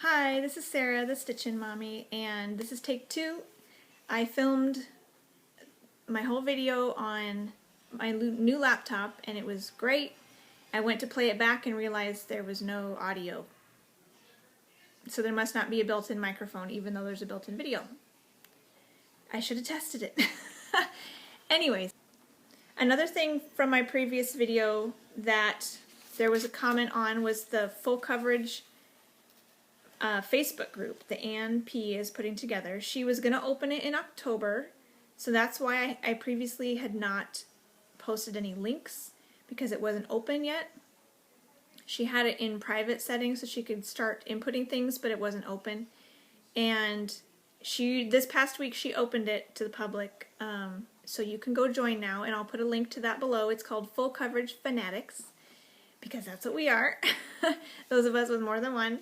Hi, this is Sarah, the Stitchin' Mommy, and this is take 2. I filmed my whole video on my new laptop, and it was great. I went to play it back and realized there was no audio. So there must not be a built-in microphone, even though there's a built-in video. I should have tested it. Anyways, another thing from my previous video that there was a comment on was the full coverage Facebook group that Ann P. is putting together. She was going to open it in October, so that's why I previously had not posted any links, because it wasn't open yet. She had it in private settings so she could start inputting things, but it wasn't open. And this past week she opened it to the public, so you can go join now, and I'll put a link to that below. It's called Full Coverage Fanatics, because that's what we are. Those of us with more than one.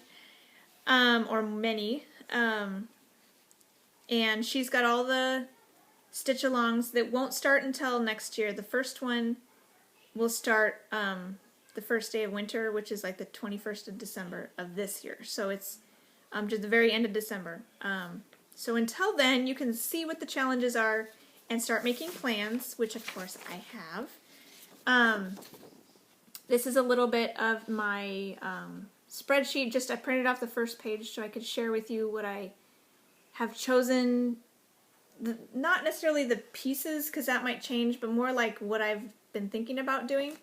Or many, and she's got all the stitch-alongs that won't start until next year. The first one will start the first day of winter, which is like the 21st of December of this year. So it's just the very end of December. So until then, you can see what the challenges are and start making plans, which of course I have. This is a little bit of my spreadsheet. I printed off the first page so I could share with you what I have chosen. Not necessarily the pieces, because that might change, but more like what I've been thinking about doing.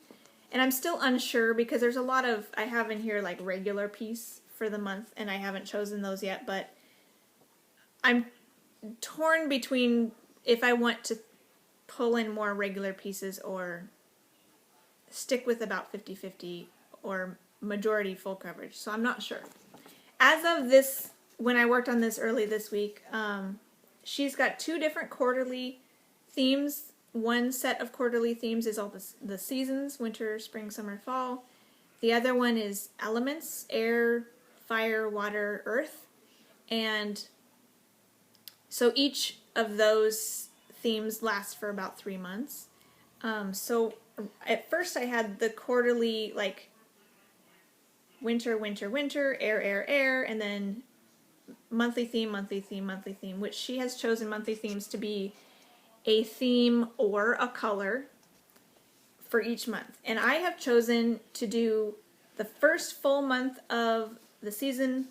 And I'm still unsure, because there's a lot of, I have in here like regular piece for the month, and I haven't chosen those yet, but I'm torn between if I want to pull in more regular pieces or stick with about 50-50 or majority full coverage, so I'm not sure. As of this, when I worked on this early this week, she's got 2 different quarterly themes. One set of quarterly themes is all the seasons, winter, spring, summer, fall. The other one is elements, air, fire, water, earth. And so each of those themes lasts for about 3 months. So at first I had the quarterly, like, winter, winter, winter, air, air, air, and then monthly theme, monthly theme, monthly theme, which she has chosen monthly themes to be a theme or a color for each month. And I have chosen to do the first full month of the season,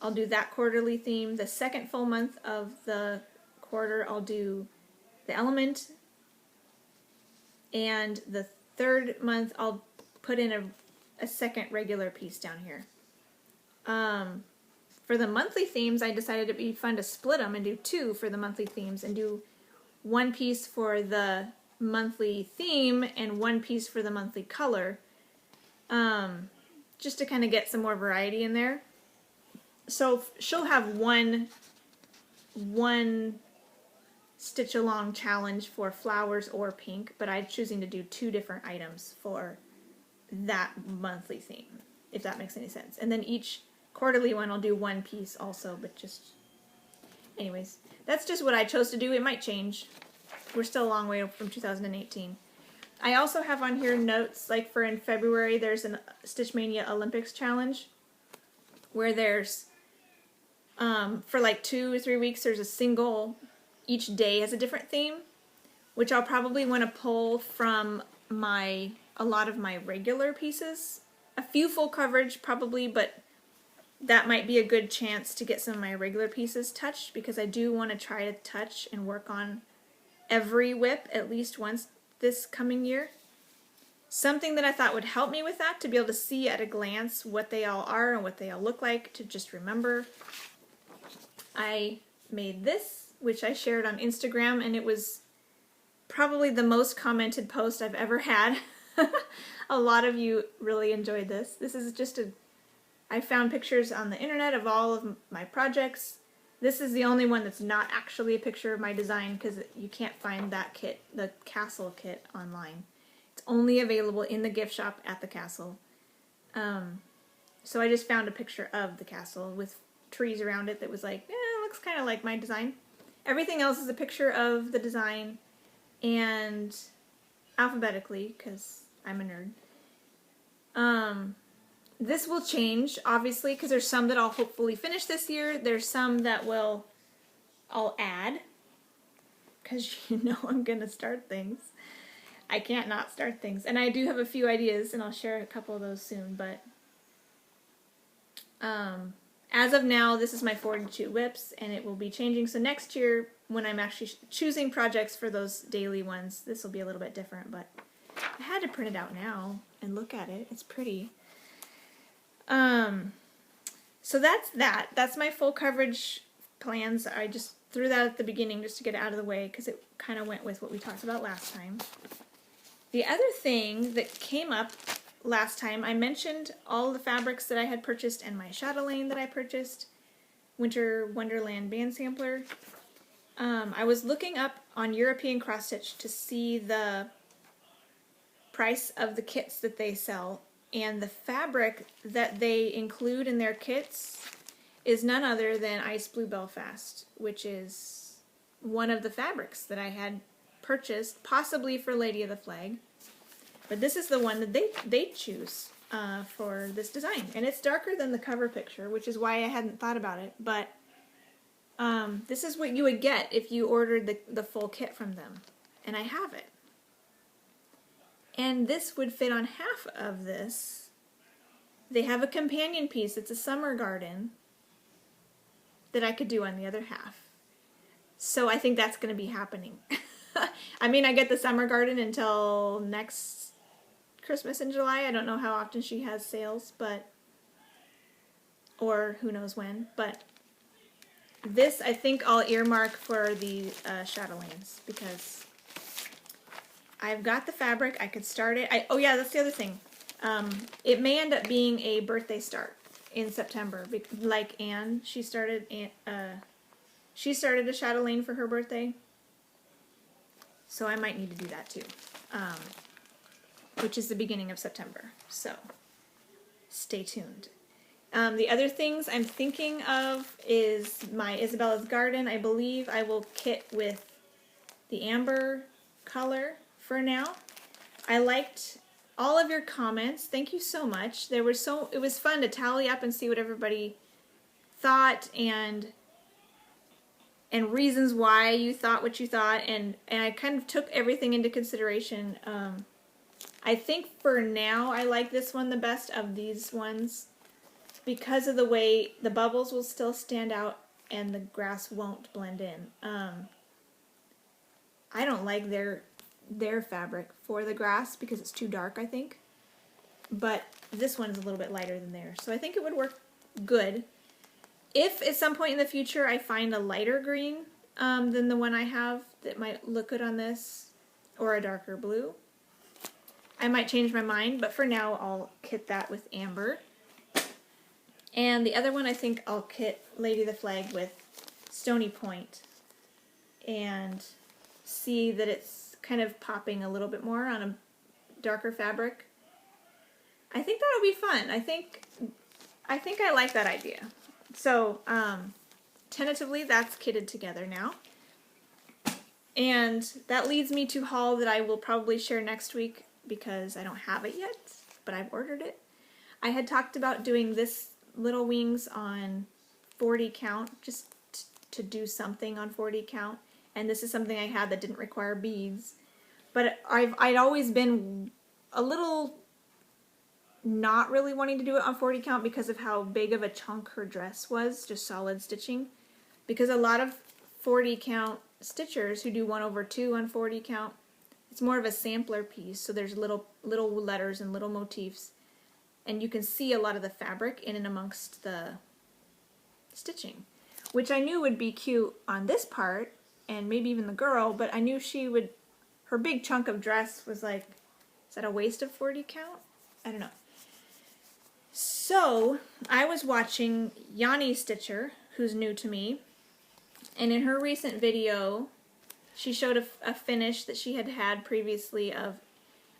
I'll do that quarterly theme. The second full month of the quarter, I'll do the element. And the third month, I'll put in a second regular piece down here. For the monthly themes, I decided it'd be fun to split them and do 2 for the monthly themes, and do 1 piece for the monthly theme and 1 piece for the monthly color, just to kind of get some more variety in there. So she'll have one stitch along challenge for flowers or pink, but I'm choosing to do 2 different items for that monthly theme, if that makes any sense. And then each quarterly one I'll do 1 piece also, but just, anyways, that's just what I chose to do. It might change. We're still a long way from 2018. I also have on here notes, like for in February there's a Stitch Mania Olympics challenge where there's for like 2 or 3 weeks there's a single, each day has a different theme, which I'll probably want to pull from a lot of my regular pieces. A few full coverage probably, but that might be a good chance to get some of my regular pieces touched, because I do want to try to touch and work on every whip at least once this coming year. Something that I thought would help me with that, to be able to see at a glance what they all are and what they all look like, to just remember. I made this, which I shared on Instagram, and it was probably the most commented post I've ever had. A lot of you really enjoyed this. This is just I found pictures on the internet of all of my projects. This is the only one that's not actually a picture of my design, because you can't find that kit, the castle kit, online. It's only available in the gift shop at the castle. So I just found a picture of the castle with trees around it that was like, it looks kind of like my design. Everything else is a picture of the design, and alphabetically, because I'm a nerd. this will change, obviously, because there's some that I'll hopefully finish this year. There's some that I'll add, because you know I'm going to start things. I can't not start things. And I do have a few ideas, and I'll share a couple of those soon, but as of now, this is my 42 whips, and it will be changing. So next year, when I'm actually choosing projects for those daily ones, this will be a little bit different, but I had to print it out now and look at it. It's pretty. So that's that. That's my full coverage plans. I just threw that at the beginning just to get it out of the way because it kind of went with what we talked about last time. The other thing that came up last time, I mentioned all the fabrics that I had purchased and my chatelaine that I purchased, Winter Wonderland band sampler. I was looking up on European Cross Stitch to see the price of the kits that they sell, and the fabric that they include in their kits is none other than Ice Blue Belfast, which is one of the fabrics that I had purchased, possibly for Lady of the Flag. But this is the one that they choose for this design. And it's darker than the cover picture, which is why I hadn't thought about it. But this is what you would get if you ordered the full kit from them. And I have it. And this would fit on half of this. They have a companion piece. It's a summer garden that I could do on the other half. So I think that's going to be happening. I mean, I get the summer garden until next Christmas in July. I don't know how often she has sales, but, or who knows when, but this I think I'll earmark for the chatelaines because I've got the fabric. I could start it. Oh yeah, that's the other thing. It may end up being a birthday start in September, like Anne. She started a chatelaine for her birthday. So I might need to do that too, which is the beginning of September. So stay tuned. The other things I'm thinking of is my Isabella's Garden. I believe I will kit with the amber color for now. I liked all of your comments. Thank you so much. It was fun to tally up and see what everybody thought and reasons why you thought what you thought, and I kind of took everything into consideration. I think for now I like this one the best of these ones because of the way the bubbles will still stand out and the grass won't blend in. I don't like their fabric for the grass because it's too dark, I think, but this one is a little bit lighter than theirs, so I think it would work good. If at some point in the future I find a lighter green than the one I have that might look good on this, or a darker blue, I might change my mind, but for now I'll kit that with amber. And the other one I think I'll kit Lady of the Flag with Stony Point and see that it's kind of popping a little bit more on a darker fabric. I think that'll be fun. I think I like that idea. So, tentatively, that's kitted together now. And that leads me to haul that I will probably share next week because I don't have it yet, but I've ordered it. I had talked about doing this little wings on 40 count, just to do something on 40 count. And this is something I had that didn't require beads. But I'd always been a little not really wanting to do it on 40 count because of how big of a chunk her dress was, just solid stitching. Because a lot of 40 count stitchers who do 1/2 on 40 count, it's more of a sampler piece, so there's little letters and little motifs, and you can see a lot of the fabric in and amongst the stitching, which I knew would be cute on this part, and maybe even the girl, but I knew her big chunk of dress was like, is that a waist of 40 count? I don't know. So, I was watching Yanni Stitcher, who's new to me, and in her recent video, she showed a finish that she had previously of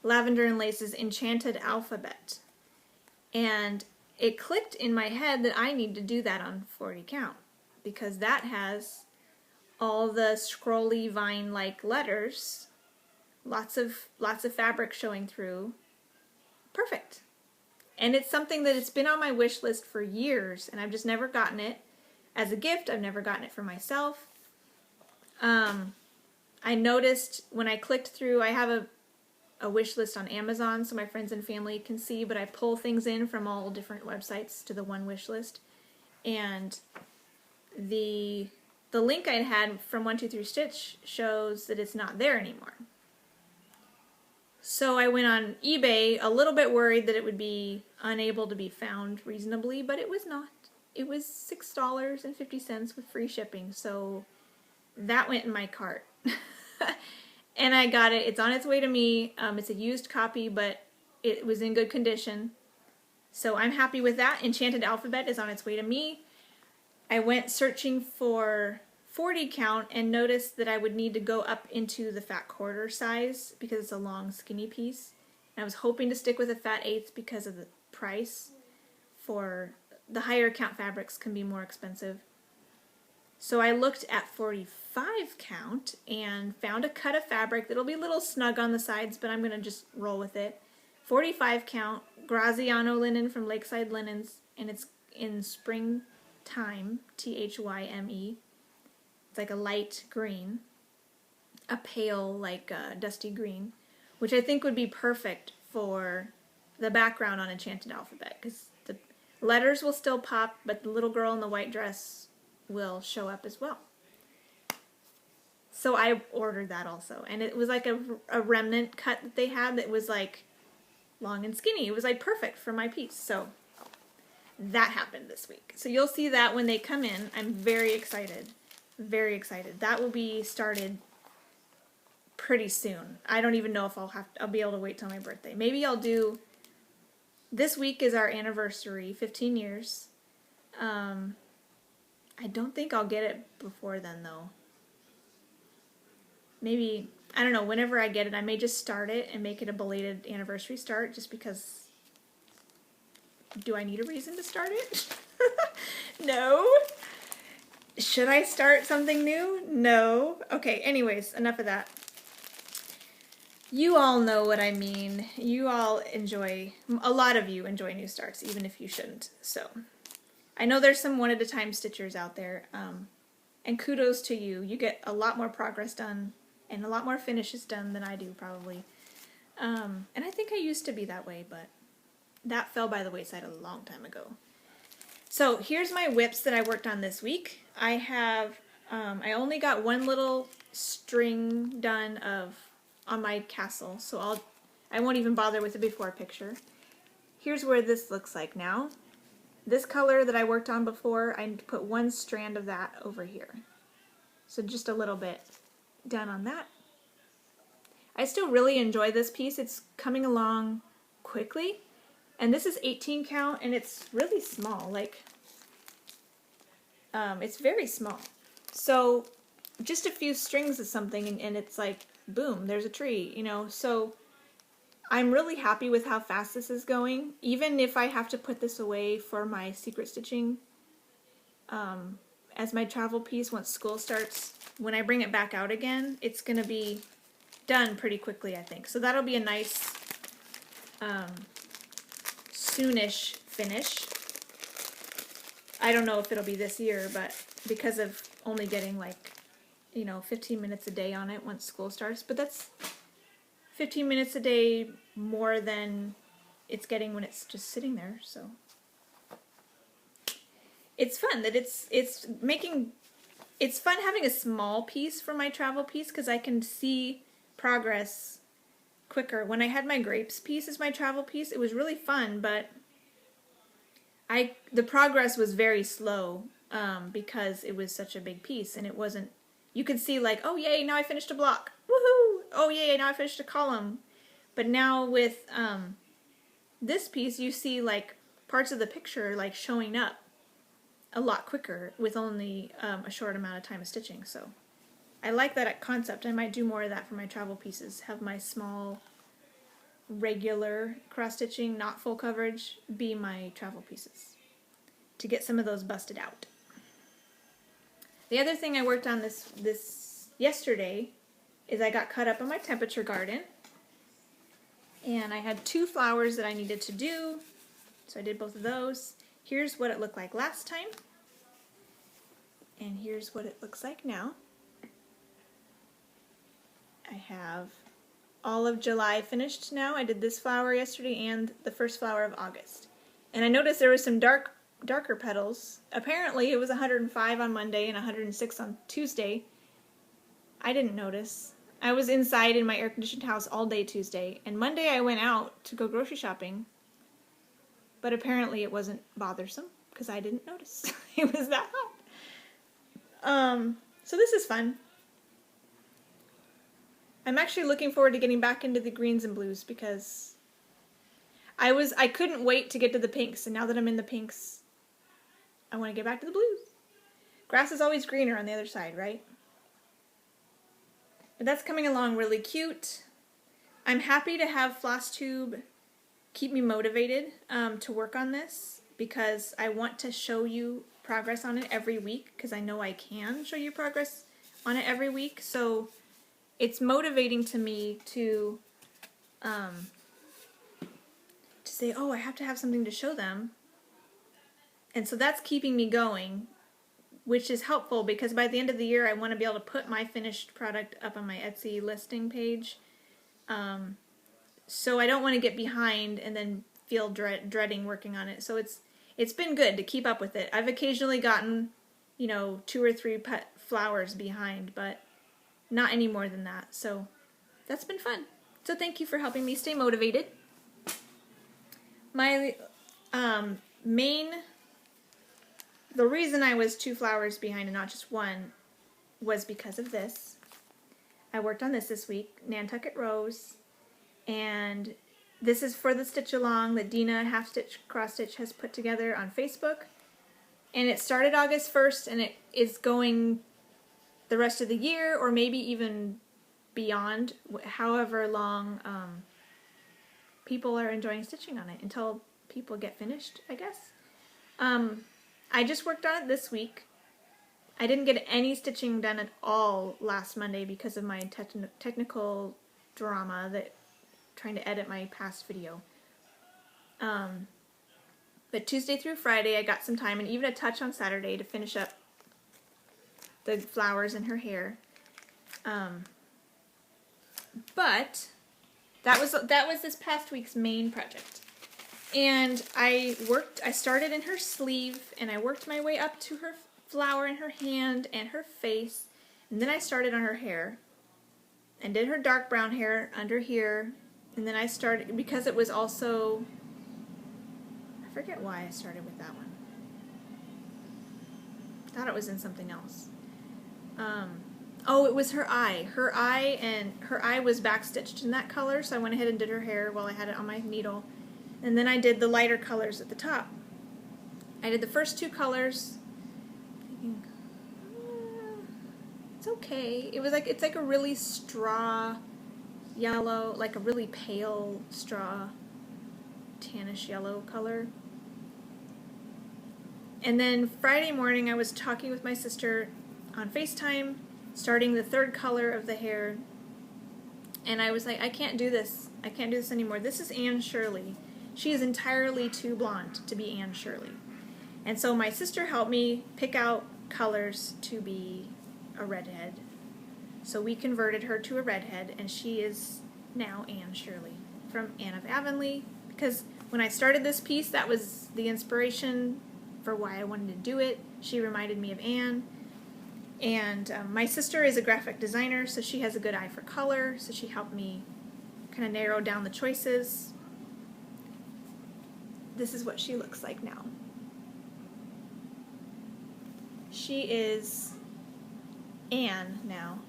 Lavender and Lace's Enchanted Alphabet. And it clicked in my head that I need to do that on 40 count, because that has all the scrolly vine-like letters, lots of fabric showing through. Perfect. And it's something that it's been on my wish list for years, and I've just never gotten it as a gift. I've never gotten it for myself. I noticed when I clicked through, I have a wish list on Amazon so my friends and family can see, but I pull things in from all different websites to the one wish list. And the link I had from 123 Stitch shows that it's not there anymore. So I went on eBay a little bit worried that it would be unable to be found reasonably, but it was not. It was $6.50 with free shipping, so that went in my cart. And I got it. It's on its way to me. It's a used copy, but it was in good condition. So I'm happy with that. Enchanted Alphabet is on its way to me. I went searching for 40 count and noticed that I would need to go up into the fat quarter size because it's a long skinny piece. And I was hoping to stick with a fat eighth because of the price. For the higher count fabrics can be more expensive. So I looked at 45 count and found a cut of fabric that'll be a little snug on the sides, but I'm going to just roll with it. 45 count Graziano linen from Lakeside Linens, and it's in Springtime, T-H-Y-M-E. It's like a light green, a pale, like dusty green, which I think would be perfect for the background on Enchanted Alphabet, because the letters will still pop, but the little girl in the white dress will show up as well. So I ordered that also, and it was like a remnant cut that they had that was like long and skinny. It was like perfect for my piece. So that happened this week. So you'll see that when they come in. I'm very excited. Very excited. That will be started pretty soon. I don't even know if I'll be able to wait till my birthday. Maybe I'll do, this week is our anniversary, 15 years. I don't think I'll get it before then, though. Maybe, I don't know, whenever I get it, I may just start it and make it a belated anniversary start, just because, do I need a reason to start it? No. Should I start something new? No. Okay, anyways, enough of that. You all know what I mean. You all enjoy, a lot of you enjoy new starts, even if you shouldn't, so. I know there's some one-at-a-time stitchers out there, and kudos to you. You get a lot more progress done and a lot more finishes done than I do, probably. And I think I used to be that way, but that fell by the wayside a long time ago. So here's my whips that I worked on this week. I have, I only got one little string done on my castle, so I won't even bother with the before picture. Here's where this looks like now. This color that I worked on before, I put one strand of that over here. So just a little bit done on that. I still really enjoy this piece. It's coming along quickly. And this is 18 count, and it's really small. Like, it's very small. So just a few strings of something, and it's like, boom, there's a tree, you know. So I'm really happy with how fast this is going, even if I have to put this away for my secret stitching as my travel piece once school starts. When I bring it back out again, it's going to be done pretty quickly, I think. So that'll be a nice soonish finish. I don't know if it'll be this year, but because of only getting like, 15 minutes a day on it once school starts, but that's 15 minutes a day more than it's getting when it's just sitting there, so. It's fun that it's fun having a small piece for my travel piece because I can see progress quicker. When I had my grapes piece as my travel piece, it was really fun, but the progress was very slow because it was such a big piece, and it wasn't, you could see like, oh yay, now I finished a block. Woohoo! Oh yay, now I finished a column. But now with this piece, you see like parts of the picture like showing up a lot quicker with only a short amount of time of stitching. So I like that concept. I might do more of that for my travel pieces. Have my small, regular cross-stitching, not full coverage, be my travel pieces to get some of those busted out. The other thing I worked on this yesterday is I got caught up on my temperature garden, and I had 2 flowers that I needed to do. So I did both of those. Here's what it looked like last time. And here's what it looks like now. I have all of July finished now. I did this flower yesterday and the first flower of August. And I noticed there was some darker petals. Apparently it was 105 on Monday and 106 on Tuesday. I didn't notice. I was inside in my air-conditioned house all day Tuesday, and Monday I went out to go grocery shopping, but apparently it wasn't bothersome because I didn't notice. It was that hot. So this is fun. I'm actually looking forward to getting back into the greens and blues because I couldn't wait to get to the pinks, and now that I'm in the pinks, I want to get back to the blues. Grass is always greener on the other side, right? But that's coming along really cute. I'm happy to have Flosstube keep me motivated to work on this because I want to show you progress on it every week because I know I can show you progress on it every week. So it's motivating to me to say, oh, I have to have something to show them. And so that's keeping me going, which is helpful because by the end of the year I want to be able to put my finished product up on my Etsy listing page. So I don't want to get behind and then feel dreading working on it. So it's been good to keep up with it. I've occasionally gotten, 2 or 3 flowers behind, but not any more than that. So that's been fun. So thank you for helping me stay motivated. My the reason I was 2 flowers behind and not just 1 was because of this. I worked on this week, Nantucket Rose, and this is for the stitch along that Dina Half Stitch Cross Stitch has put together on Facebook. And it started August 1st and it is going the rest of the year or maybe even beyond, however long people are enjoying stitching on it until people get finished, I guess. I just worked on it this week. I didn't get any stitching done at all last Monday because of my technical drama that trying to edit my past video. But Tuesday through Friday I got some time and even a touch on Saturday to finish up the flowers in her hair. But that was this past week's main project. And I started in her sleeve, and I worked my way up to her flower in her hand and her face, and then I started on her hair, and did her dark brown hair under here, and then I started, because it was also, I forget why I started with that one. I thought it was in something else. Oh, it was her eye. Her eye was backstitched in that color, so I went ahead and did her hair while I had it on my needle. And then I did the lighter colors at the top. I did the first 2 colors. Thinking, it's okay. It's like a really straw yellow, like a really pale straw tannish yellow color. And then Friday morning I was talking with my sister on FaceTime, starting the 3rd color of the hair. And I was like, I can't do this. I can't do this anymore. This is Anne Shirley. She is entirely too blonde to be Anne Shirley. And so my sister helped me pick out colors to be a redhead. So we converted her to a redhead, and she is now Anne Shirley from Anne of Avonlea. Because when I started this piece, that was the inspiration for why I wanted to do it. She reminded me of Anne. And my sister is a graphic designer, so she has a good eye for color, so she helped me kind of narrow down the choices. This is what she looks like now. She is Anne now.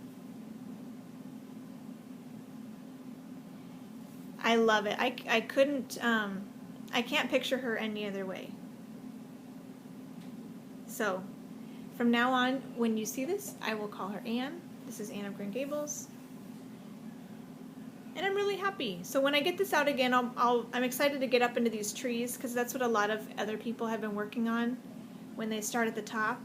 I love it. I couldn't, I can't picture her any other way. So, from now on, when you see this, I will call her Anne. This is Anne of Green Gables. And I'm really happy. So when I get this out again, I'm excited to get up into these trees because that's what a lot of other people have been working on when they start at the top.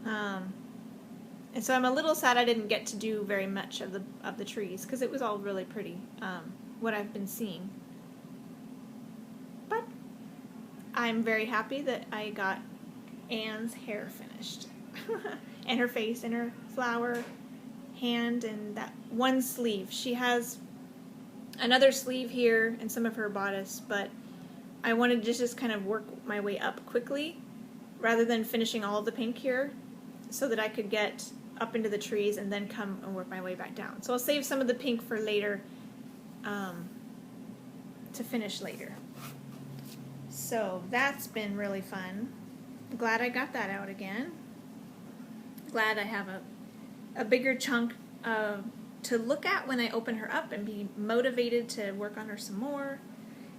And so I'm a little sad I didn't get to do very much of the trees because it was all really pretty, what I've been seeing. But I'm very happy that I got Anne's hair finished. And her face and her flower hand and that one sleeve. She has another sleeve here and some of her bodice, but I wanted to just kind of work my way up quickly rather than finishing all of the pink here so that I could get up into the trees and then come and work my way back down. So I'll save some of the pink for later, to finish later. So that's been really fun. Glad I got that out again. Glad I have a bigger chunk to look at when I open her up and be motivated to work on her some more.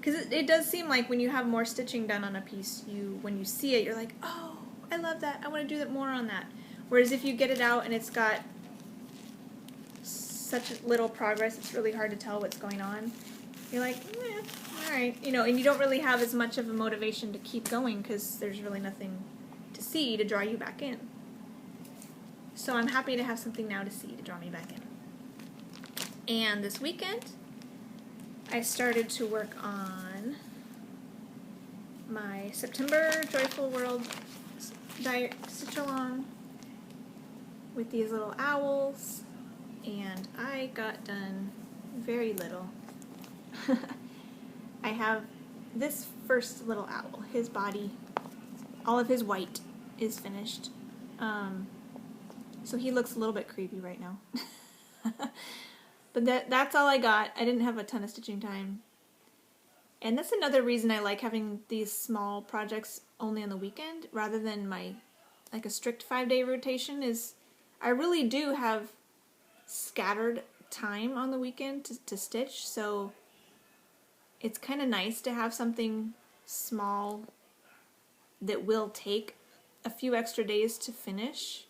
Because it does seem like when you have more stitching done on a piece, when you see it, you're like, oh, I love that. I want to do that more on that. Whereas if you get it out and it's got such little progress, it's really hard to tell what's going on. You're like, all right, you know, and you don't really have as much of a motivation to keep going because there's really nothing to see to draw you back in. So I'm happy to have something now to see to draw me back in. And this weekend, I started to work on my September Joyful World stitch along with these little owls, and I got done very little. I have this first little owl. His body, all of his white is finished. So he looks a little bit creepy right now. But that's all I got. I didn't have a ton of stitching time. And that's another reason I like having these small projects only on the weekend rather than like a strict 5-day rotation is I really do have scattered time on the weekend to stitch, so it's kind of nice to have something small that will take a few extra days to finish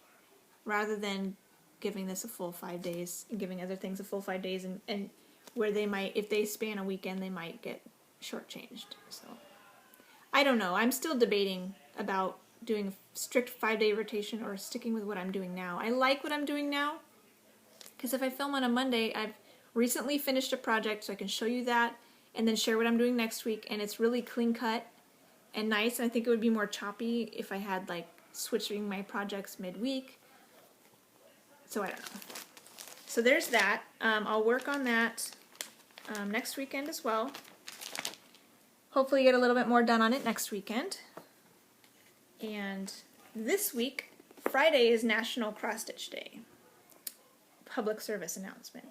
rather than giving this a full 5 days and giving other things a full 5 days and where they might, if they span a weekend, they might get shortchanged. So I don't know. I'm still debating about doing a strict 5-day rotation or sticking with what I'm doing now. I like what I'm doing now because if I film on a Monday, I've recently finished a project so I can show you that and then share what I'm doing next week, and it's really clean cut and nice. And I think it would be more choppy if I had like switching my projects midweek. So I don't know. So there's that. I'll work on that next weekend as well. Hopefully get a little bit more done on it next weekend. And this week, Friday is National Cross Stitch Day. Public service announcement.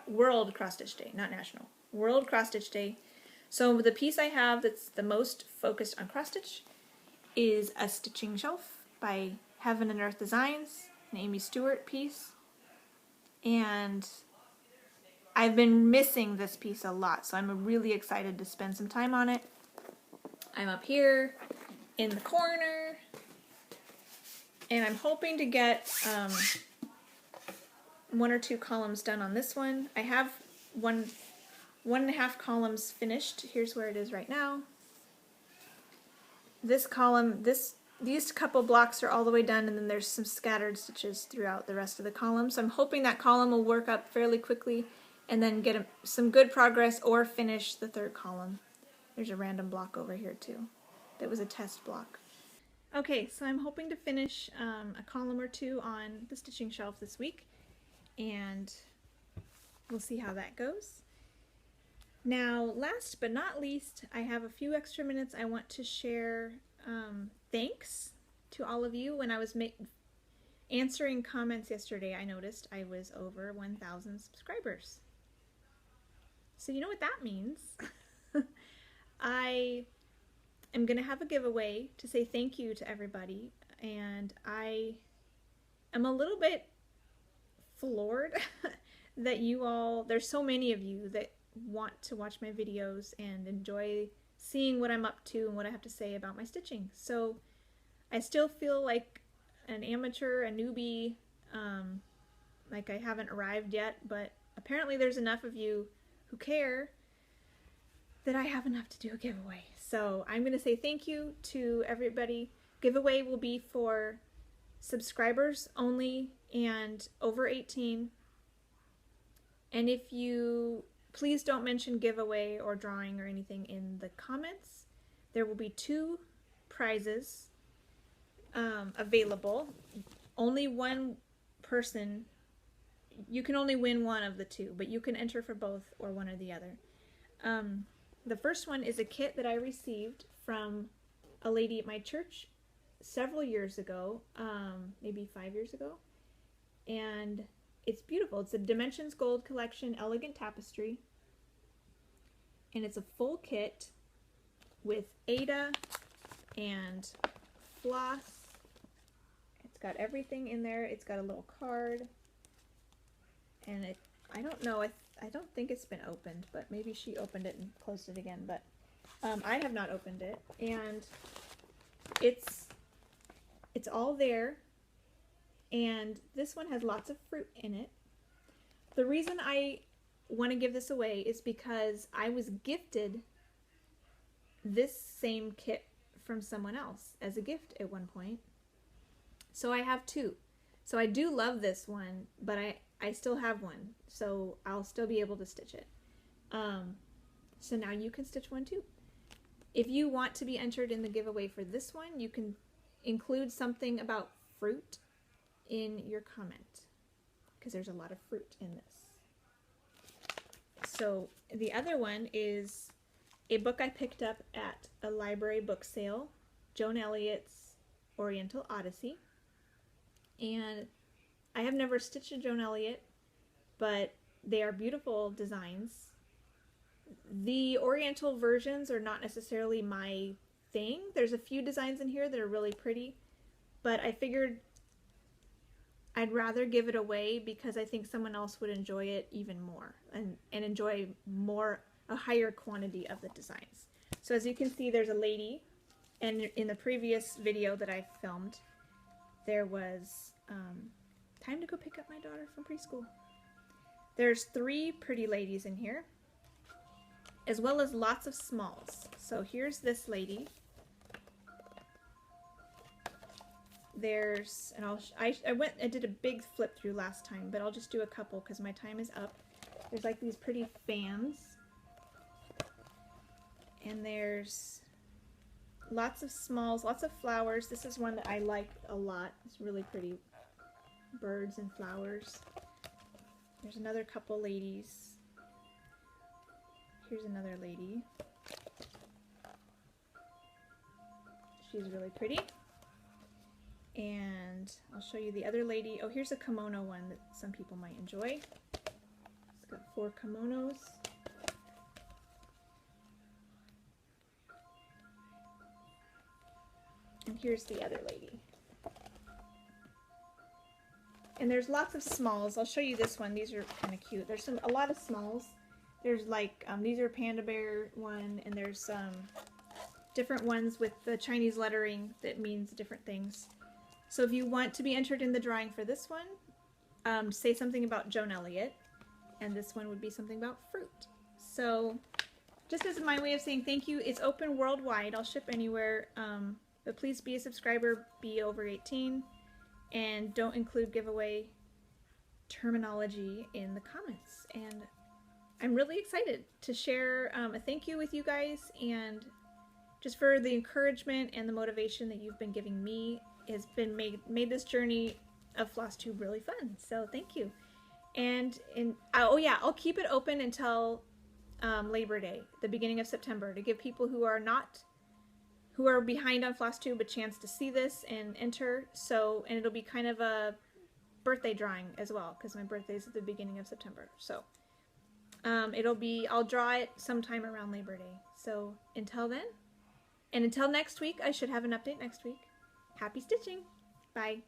World Cross Stitch Day, not National. World Cross Stitch Day. So the piece I have that's the most focused on cross stitch is a stitching shelf by Heaven and Earth Designs, an Amy Stewart piece. And I've been missing this piece a lot, so I'm really excited to spend some time on it. I'm up here in the corner, and I'm hoping to get 1 or 2 columns done on this one. I have 1.5 columns finished. Here's where it is right now. This column, these couple blocks are all the way done, and then there's some scattered stitches throughout the rest of the column. So I'm hoping that column will work up fairly quickly and then get some good progress or finish the 3rd column. There's a random block over here too. That was a test block. Okay, so I'm hoping to finish a column or 2 on the stitching shelf this week, and we'll see how that goes. Now, last but not least, I have a few extra minutes I want to share thanks to all of you. When I was answering comments yesterday, I noticed I was over 1,000 subscribers. So you know what that means. I am going to have a giveaway to say thank you to everybody, and I am a little bit floored that you all, there's so many of you that want to watch my videos and enjoy seeing what I'm up to and what I have to say about my stitching. So I still feel like an amateur, a newbie, like I haven't arrived yet, but apparently there's enough of you who care that I have enough to do a giveaway. So I'm going to say thank you to everybody. Giveaway will be for subscribers only and over 18. And please don't mention giveaway or drawing or anything in the comments, There will be 2 prizes available. Only one person, you can only win one of the 2, but you can enter for both or one or the other. The first one is a kit that I received from a lady at my church several years ago, maybe 5 years ago, and it's beautiful. It's a Dimensions Gold Collection Elegant Tapestry, and it's a full kit with Ada and floss. It's got everything in there. It's got a little card, and I don't know, I don't think it's been opened, but maybe she opened it and closed it again, but I have not opened it, and it's all there, and this one has lots of fruit in it. The reason I want to give this away is because I was gifted this same kit from someone else as a gift at one point. So I have 2. So I do love this one, but I still have one, so I'll still be able to stitch it. So now you can stitch one too. If you want to be entered in the giveaway for this one, you can include something about fruit in your comment, because there's a lot of fruit in this. So the other one is a book I picked up at a library book sale, Joan Elliott's Oriental Odyssey. And I have never stitched a Joan Elliott, but they are beautiful designs. The Oriental versions are not necessarily my thing. There's a few designs in here that are really pretty, but I figured I'd rather give it away because I think someone else would enjoy it even more and enjoy a higher quantity of the designs. So as you can see, there's a lady, and in the previous video that I filmed, there was time to go pick up my daughter from preschool. There's 3 pretty ladies in here, as well as lots of smalls. So here's this lady. There's, and I did a big flip through last time, but I'll just do a couple because my time is up. There's like these pretty fans, and there's lots of smalls, lots of flowers. This is one that I like a lot. It's really pretty birds and flowers. There's another couple ladies. Here's another lady. She's really pretty. And I'll show you the other lady. Oh, here's a kimono one that some people might enjoy. It's got 4 kimonos. And here's the other lady. And there's lots of smalls. I'll show you this one. These are kind of cute. There's a lot of smalls. There's like, these are Panda Bear one, and there's different ones with the Chinese lettering that means different things. So if you want to be entered in the drawing for this one, say something about Joan Elliott, and this one would be something about fruit. So just as my way of saying thank you, it's open worldwide. I'll ship anywhere, but please be a subscriber, be over 18, and don't include giveaway terminology in the comments. And I'm really excited to share a thank you with you guys, and just for the encouragement and the motivation that you've been giving me. Has been made this journey of Flosstube really fun. So thank you. And oh yeah, I'll keep it open until Labor Day, the beginning of September, to give people who are behind on Flosstube a chance to see this and enter. So, and it'll be kind of a birthday drawing as well, because my birthday is at the beginning of September. So I'll draw it sometime around Labor Day. So until then, and until next week, I should have an update next week. Happy stitching! Bye!